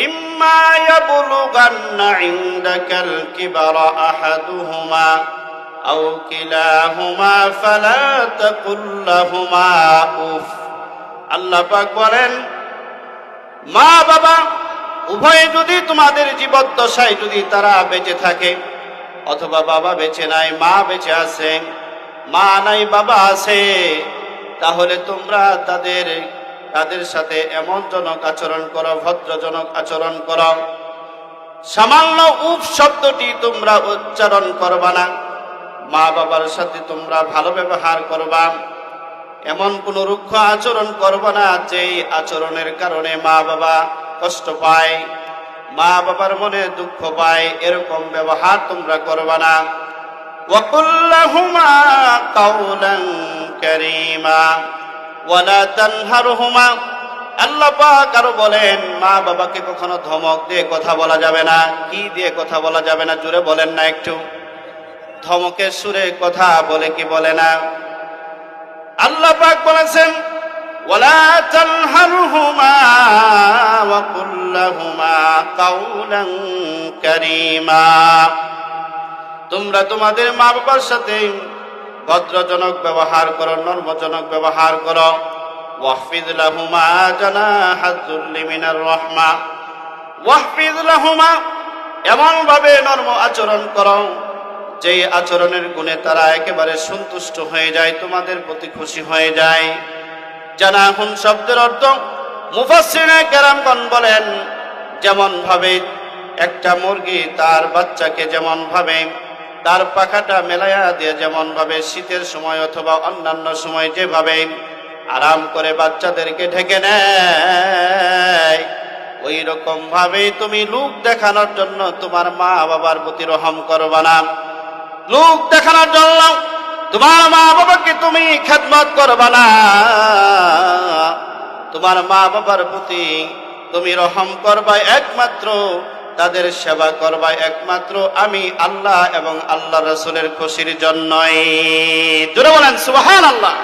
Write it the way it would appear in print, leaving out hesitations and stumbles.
ইম্মা ইয়াবলুগান্না ইনদাকাল কিবারা আহাদুহুমা আও কিলাহুমা ফালা তাকুল লাহুমা উফ। আল্লাহ পাক বলেন, মা বাবা উভয়ে যদি তোমাদের জীবদ্দশায় যদি তারা বেঁচে থাকে, অথবা বাবা বেঁচে নাই মা বেঁচে আছে, মা নাই বাবা আছে, তাহলে তোমরা তাদের সাথে এমন জনক আচরণ করো, ভদ্রজনক আচরণ করো। সামান্য উফ শব্দটি তোমরা উচ্চারণ করবা না। মা বাবার সাথে তোমরা ভালো ব্যবহার করবা, এমন কোন রুক্ষ আচরণ করবা না যেই আচরণের কারণে মা বাবা কষ্ট পায়, মা বাবার মনে দুঃখ পায়, এরকম ব্যবহার তোমরা করবা না। ওয়াকুল লাহুমা কাওলান কারীমা ওয়ালা তানহারহুমা। আল্লাহ পাক আরো বলেন, মা বাবাকে কখনো ধমক দিয়ে কথা বলা যাবে না। কি দিয়ে কথা বলা যাবে না জোরে বলেন না একটু। ধমকের সুরে কথা বলে কি বলে না? আল্লাহ পাক বলেছেন, ওয়ালা তানহারহুমা ওয়াকুল লাহুমা কাওলান কারীমা। তোমরা তোমাদের মা বাবার সাথে ভদ্রজনক ব্যবহার করো, নরমজনক ব্যবহার করো। ওয়াহফিজ লাহুমা জানাহাজ যুল্লি মিনার রাহমা। ওয়াহফিজ লাহুমা, এমন ভাবে নরম আচরণ করো যেই আচরণের গুণে তারা একেবারে সন্তুষ্ট হয়ে যায়, তোমাদের প্রতি খুশি হয়ে যায়। জানাহুন শব্দের অর্থ মুফাসসিরিনে কেরামগণ বলেন, যেমন ভাবে একটা মুরগি তার বাচ্চাকে যেমন ভাবে তার পাখাটা মেলাইয়া দিয়ে যেমন ভাবে শীতের সময় অথবা অন্যান্য সময় যেভাবে আরাম করে বাচ্চাদেরকে ঢেকে নেয়, ওই রকম ভাবে তুমি লোক দেখানোর জন্য তোমার মা বাবার প্রতি রহম করবা না। লোক দেখানোর জন্য তোমার মা বাবাকে তুমি খেদমত করবা না। তোমার মা বাবার প্রতি তুমি রহম করবা একমাত্র, তাদের সেবা করবা একমাত্র আমি আল্লাহ এবং আল্লাহ রাসূলের খুশির জন্যই। জোরে বলেন সুবহানাল্লাহ।